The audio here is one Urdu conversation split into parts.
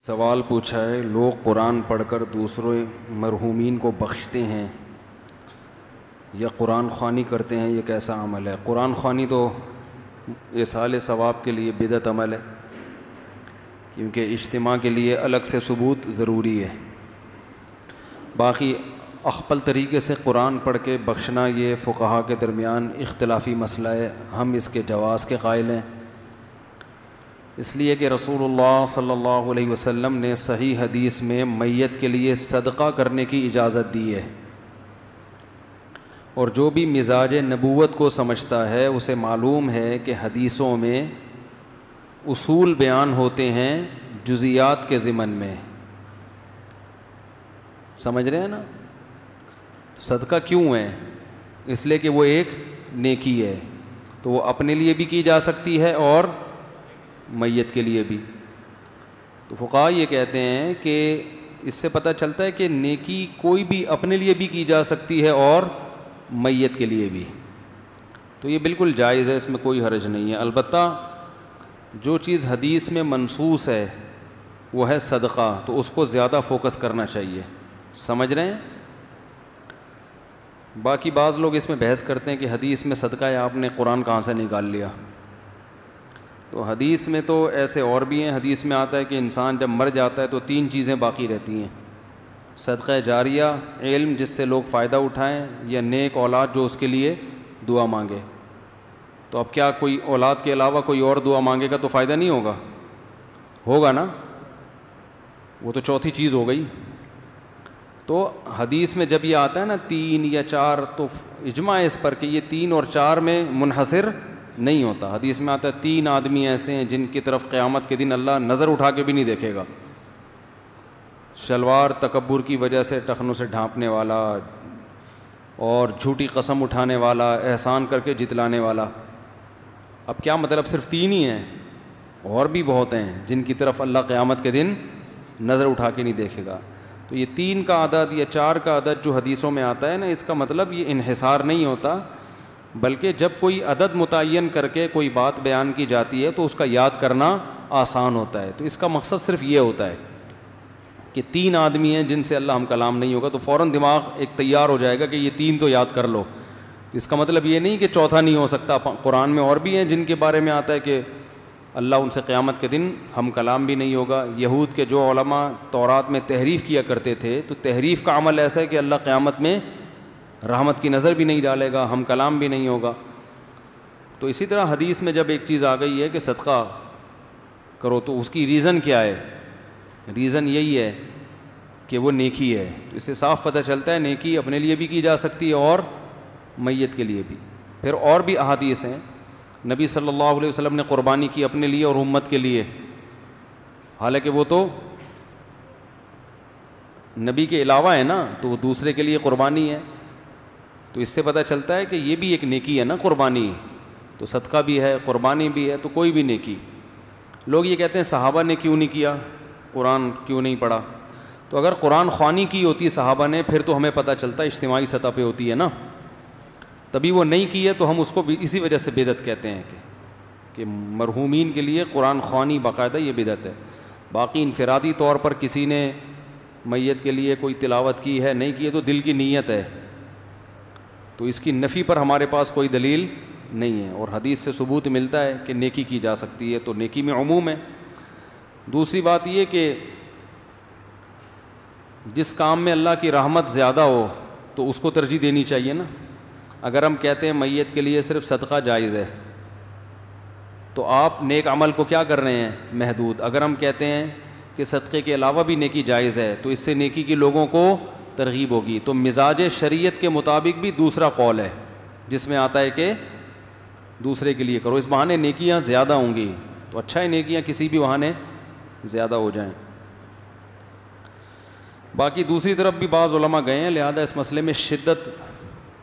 سوال پوچھا ہے، لوگ قرآن پڑھ کر دوسرے مرحومین کو بخشتے ہیں یا قرآن خوانی کرتے ہیں، یہ کیسا عمل ہے؟ قرآن خوانی تو ایصال ثواب کے لیے بدعت عمل ہے، کیونکہ اجتماع کے لیے الگ سے ثبوت ضروری ہے۔ باقی اخپل طریقے سے قرآن پڑھ کے بخشنا یہ فقہا کے درمیان اختلافی مسئلہ ہے، ہم اس کے جواز کے قائل ہیں، اس لیے کہ رسول اللہ صلی اللہ علیہ وسلم نے صحیح حدیث میں میت کے لیے صدقہ کرنے کی اجازت دی ہے، اور جو بھی مزاج نبوت کو سمجھتا ہے اسے معلوم ہے کہ حدیثوں میں اصول بیان ہوتے ہیں جزیات کے ضمن میں، سمجھ رہے ہیں نا؟ صدقہ کیوں ہے؟ اس لیے کہ وہ ایک نیکی ہے، تو وہ اپنے لیے بھی کی جا سکتی ہے اور میت کے لیے بھی۔ تو فقہا یہ کہتے ہیں کہ اس سے پتہ چلتا ہے کہ نیکی کوئی بھی اپنے لیے بھی کی جا سکتی ہے اور میت کے لیے بھی، تو یہ بالکل جائز ہے، اس میں کوئی حرج نہیں ہے۔ البتہ جو چیز حدیث میں منصوص ہے وہ ہے صدقہ، تو اس کو زیادہ فوکس کرنا چاہیے، سمجھ رہے ہیں؟ باقی بعض لوگ اس میں بحث کرتے ہیں کہ حدیث میں صدقہ ہے، آپ نے قرآن کہاں سے نکال لیا؟ تو حدیث میں تو ایسے اور بھی ہیں، حدیث میں آتا ہے کہ انسان جب مر جاتا ہے تو 3 چیزیں باقی رہتی ہیں: صدقہ جاریہ، علم جس سے لوگ فائدہ اٹھائیں، یا نیک اولاد جو اس کے لیے دعا مانگے۔ تو اب کیا کوئی اولاد کے علاوہ کوئی اور دعا مانگے گا تو فائدہ نہیں ہوگا؟ ہوگا نا، وہ تو چوتھی چیز ہو گئی۔ تو حدیث میں جب یہ آتا ہے نا 3 یا 4، تو اجماع اس پر کہ یہ 3 اور 4 میں منحصر نہیں ہوتا۔ حدیث میں آتا ہے 3 آدمی ایسے ہیں جن کی طرف قیامت کے دن اللہ نظر اٹھا کے بھی نہیں دیکھے گا: شلوار تکبر کی وجہ سے ٹخنوں سے ڈھانپنے والا، اور جھوٹی قسم اٹھانے والا، احسان کر کے جتلانے والا۔ اب کیا مطلب صرف 3 ہی ہیں؟ اور بھی بہت ہیں جن کی طرف اللہ قیامت کے دن نظر اٹھا کے نہیں دیکھے گا۔ تو یہ 3 کا عدد یا 4 کا عدد جو حدیثوں میں آتا ہے نا، اس کا مطلب یہ انحصار نہیں ہوتا، بلکہ جب کوئی عدد متعین کر کے کوئی بات بیان کی جاتی ہے تو اس کا یاد کرنا آسان ہوتا ہے۔ تو اس کا مقصد صرف یہ ہوتا ہے کہ 3 آدمی ہیں جن سے اللہ ہم کلام نہیں ہوگا، تو فوراً دماغ ایک تیار ہو جائے گا کہ یہ 3 تو یاد کر لو۔ اس کا مطلب یہ نہیں کہ چوتھا نہیں ہو سکتا۔ قرآن میں اور بھی ہیں جن کے بارے میں آتا ہے کہ اللہ ان سے قیامت کے دن ہم کلام بھی نہیں ہوگا۔ یہود کے جو علماء تورات میں تحریف کیا کرتے تھے، تو تحریف کا عمل ایسا ہے کہ اللہ قیامت میں رحمت کی نظر بھی نہیں ڈالے گا، ہم کلام بھی نہیں ہوگا۔ تو اسی طرح حدیث میں جب ایک چیز آ گئی ہے کہ صدقہ کرو، تو اس کی ریزن کیا ہے؟ ریزن یہی ہے کہ وہ نیکی ہے۔ تو اس سے صاف پتہ چلتا ہے نیکی اپنے لیے بھی کی جا سکتی ہے اور میت کے لیے بھی۔ پھر اور بھی احادیث ہیں، نبی صلی اللہ علیہ وسلم نے قربانی کی اپنے لیے اور امت کے لیے، حالانکہ وہ تو نبی کے علاوہ ہے نا، تو وہ دوسرے کے لیے قربانی ہے۔ تو اس سے پتہ چلتا ہے کہ یہ بھی ایک نیکی ہے نا، قربانی تو صدقہ بھی ہے، قربانی بھی ہے، تو کوئی بھی نیکی۔ لوگ یہ کہتے ہیں صحابہ نے کیوں نہیں کیا، قرآن کیوں نہیں پڑھا؟ تو اگر قرآن خوانی کی ہوتی صحابہ نے، پھر تو ہمیں پتہ چلتا اجتماعی سطح پہ ہوتی ہے نا، تبھی وہ نہیں کی ہے، تو ہم اس کو بھی اسی وجہ سے بدعت کہتے ہیں کہ مرحومین کے لیے قرآن خوانی باقاعدہ یہ بدعت ہے۔ باقی انفرادی طور پر کسی نے میت کے لیے کوئی تلاوت کی ہے، نہیں کی ہے، تو دل کی نیت ہے، تو اس کی نفی پر ہمارے پاس کوئی دلیل نہیں ہے، اور حدیث سے ثبوت ملتا ہے کہ نیکی کی جا سکتی ہے، تو نیکی میں عموم ہے۔ دوسری بات یہ کہ جس کام میں اللہ کی رحمت زیادہ ہو تو اس کو ترجیح دینی چاہیے نا۔ اگر ہم کہتے ہیں میت کے لیے صرف صدقہ جائز ہے، تو آپ نیک عمل کو کیا کر رہے ہیں؟ محدود۔ اگر ہم کہتے ہیں کہ صدقے کے علاوہ بھی نیکی جائز ہے، تو اس سے نیکی کی لوگوں کو ترغیب ہوگی۔ تو مزاج شریعت کے مطابق بھی دوسرا قول ہے جس میں آتا ہے کہ دوسرے کے لیے کرو، اس بہانے نیکیاں زیادہ ہوں گی، تو اچھا ہے نیکیاں کسی بھی بہانے زیادہ ہو جائیں۔ باقی دوسری طرف بھی بعض علماء گئے ہیں، لہذا اس مسئلے میں شدت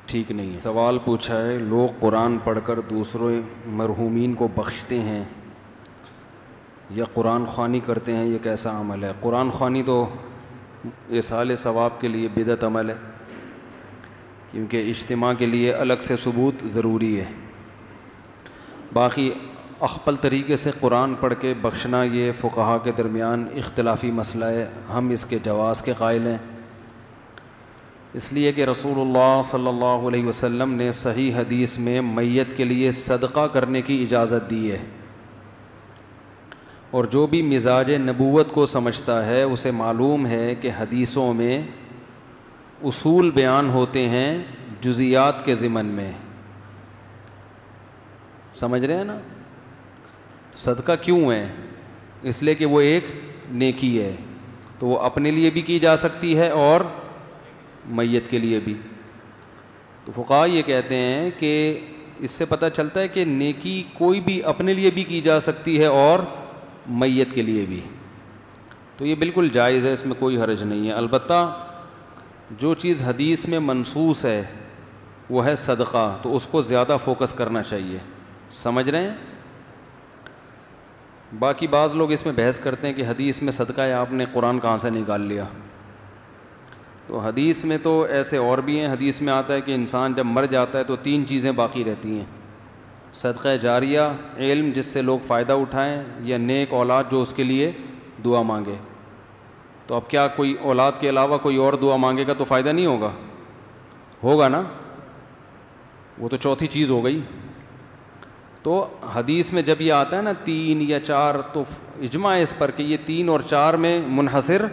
ٹھیک نہیں ہے۔ سوال پوچھا ہے، لوگ قرآن پڑھ کر دوسرے مرحومین کو بخشتے ہیں یا قرآن خوانی کرتے ہیں، یہ کیسا عمل ہے؟ قرآن خوانی تو ایصال ثواب کے لیے بدعت عمل ہے، کیونکہ اجتماع کے لیے الگ سے ثبوت ضروری ہے۔ باقی اخپل طریقے سے قرآن پڑھ کے بخشنا یہ فقہا کے درمیان اختلافی مسئلہ ہے. ہم اس کے جواز کے قائل ہیں، اس لیے کہ رسول اللہ صلی اللہ علیہ وسلم نے صحیح حدیث میں میت کے لیے صدقہ کرنے کی اجازت دی ہے، اور جو بھی مزاج نبوت کو سمجھتا ہے اسے معلوم ہے کہ حدیثوں میں اصول بیان ہوتے ہیں جزیات کے ضمن میں. سمجھ رہے ہیں نا؟ صدقہ کیوں ہے؟ اس لیے کہ وہ ایک نیکی ہے، تو وہ اپنے لیے بھی کی جا سکتی ہے اور میت کے لیے بھی. تو فقہا یہ کہتے ہیں کہ اس سے پتہ چلتا ہے کہ نیکی کوئی بھی اپنے لیے بھی کی جا سکتی ہے اور میت کے لیے بھی. تو یہ بالکل جائز ہے، اس میں کوئی حرج نہیں ہے. البتہ جو چیز حدیث میں منصوص ہے وہ ہے صدقہ، تو اس کو زیادہ فوکس کرنا چاہیے. سمجھ رہے ہیں؟ باقی بعض لوگ اس میں بحث کرتے ہیں کہ حدیث میں صدقہ ہے، آپ نے قرآن کہاں سے نکال لیا. تو حدیث میں تو ایسے اور بھی ہیں. حدیث میں آتا ہے کہ انسان جب مر جاتا ہے تو 3 چیزیں باقی رہتی ہیں: صدقہ جاریہ، علم جس سے لوگ فائدہ اٹھائیں، یا نیک اولاد جو اس کے لیے دعا مانگے. تو اب کیا کوئی اولاد کے علاوہ کوئی اور دعا مانگے گا تو فائدہ نہیں ہوگا؟ ہوگا نا، وہ تو چوتھی چیز ہو گئی. تو حدیث میں جب یہ آتا ہے نا 3 یا 4، تو اجماع اس پر کہ یہ 3 اور 4 میں منحصر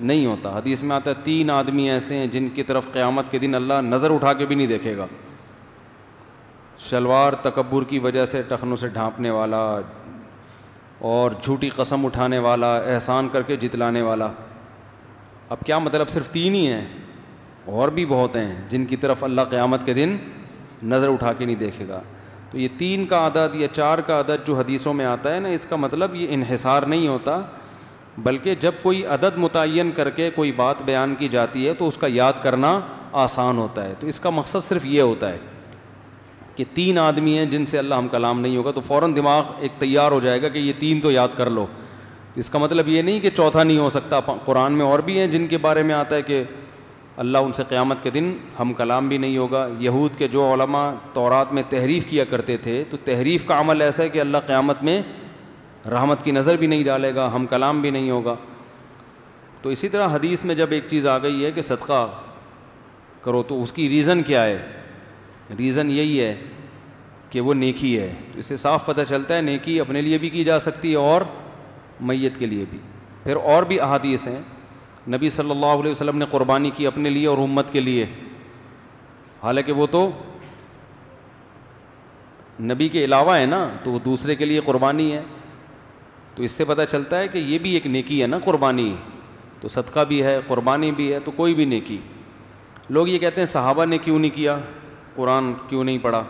نہیں ہوتا. حدیث میں آتا ہے 3 آدمی ایسے ہیں جن کی طرف قیامت کے دن اللہ نظر اٹھا کے بھی نہیں دیکھے گا: شلوار تکبر کی وجہ سے ٹخنوں سے ڈھانپنے والا، اور جھوٹی قسم اٹھانے والا، احسان کر کے جتلانے والا. اب کیا مطلب صرف 3 ہی ہیں؟ اور بھی بہت ہیں جن کی طرف اللہ قیامت کے دن نظر اٹھا کے نہیں دیکھے گا. تو یہ 3 کا عدد یا 4 کا عدد جو حدیثوں میں آتا ہے نا، اس کا مطلب یہ انحصار نہیں ہوتا، بلکہ جب کوئی عدد متعین کر کے کوئی بات بیان کی جاتی ہے تو اس کا یاد کرنا آسان ہوتا ہے. تو اس کا مقصد صرف یہ ہوتا ہے کہ 3 آدمی ہیں جن سے اللہ ہم کلام نہیں ہوگا، تو فوراً دماغ ایک تیار ہو جائے گا کہ یہ 3 تو یاد کر لو. اس کا مطلب یہ نہیں کہ چوتھا نہیں ہو سکتا. قرآن میں اور بھی ہیں جن کے بارے میں آتا ہے کہ اللہ ان سے قیامت کے دن ہم کلام بھی نہیں ہوگا. یہود کے جو علماء تورات میں تحریف کیا کرتے تھے، تو تحریف کا عمل ایسا ہے کہ اللہ قیامت میں رحمت کی نظر بھی نہیں ڈالے گا، ہم کلام بھی نہیں ہوگا. تو اسی طرح حدیث میں جب ایک چیز آ گئی ہے کہ صدقہ کرو، تو اس کی ریزن کیا ہے؟ ریزن یہی ہے کہ وہ نیکی ہے. تو اس سے صاف پتہ چلتا ہے نیکی اپنے لیے بھی کی جا سکتی ہے اور میت کے لیے بھی. پھر اور بھی احادیث ہیں. نبی صلی اللہ علیہ وسلم نے قربانی کی اپنے لیے اور امت کے لیے، حالانکہ وہ تو نبی کے علاوہ ہے نا، تو وہ دوسرے کے لیے قربانی ہے. تو اس سے پتہ چلتا ہے کہ یہ بھی ایک نیکی ہے نا قربانی. تو صدقہ بھی ہے، قربانی بھی ہے، تو کوئی بھی نیکی. لوگ یہ کہتے ہیں صحابہ نے کیوں نہیں کیا، قرآن کیوں نہیں پڑھا؟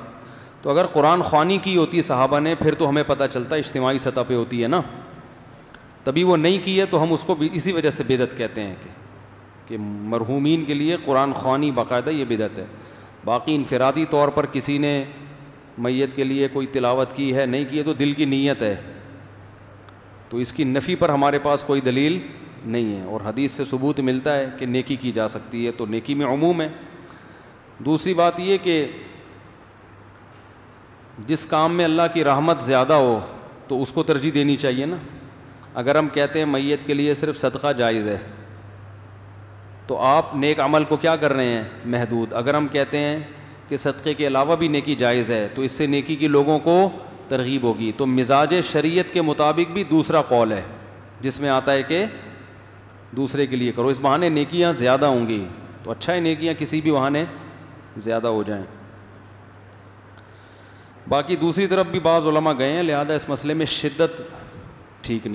تو اگر قرآن خوانی کی ہوتی صحابہ نے، پھر تو ہمیں پتہ چلتا اجتماعی سطح پہ ہوتی ہے نا. تبھی وہ نہیں کی ہے، تو ہم اس کو بھی اسی وجہ سے بدعت کہتے ہیں کہ مرحومین کے لیے قرآن خوانی باقاعدہ یہ بدعت ہے. باقی انفرادی طور پر کسی نے میت کے لیے کوئی تلاوت کی ہے نہیں کی ہے، تو دل کی نیت ہے، تو اس کی نفی پر ہمارے پاس کوئی دلیل نہیں ہے. اور حدیث سے ثبوت ملتا ہے کہ نیکی کی جا سکتی ہے، تو نیکی میں عموم ہے. دوسری بات یہ کہ جس کام میں اللہ کی رحمت زیادہ ہو تو اس کو ترجیح دینی چاہیے نا. اگر ہم کہتے ہیں میت کے لیے صرف صدقہ جائز ہے، تو آپ نیک عمل کو کیا کر رہے ہیں؟ محدود. اگر ہم کہتے ہیں کہ صدقے کے علاوہ بھی نیکی جائز ہے، تو اس سے نیکی کی لوگوں کو ترغیب ہوگی. تو مزاج شریعت کے مطابق بھی دوسرا قول ہے جس میں آتا ہے کہ دوسرے کے لیے کرو، اس بہانے نیکیاں زیادہ ہوں گی. تو اچھا ہے نیکیاں کسی بھی بہانے زیادہ ہو جائیں. باقی دوسری طرف بھی بعض علماء گئے ہیں، لہذا اس مسئلے میں شدت ٹھیک نہیں.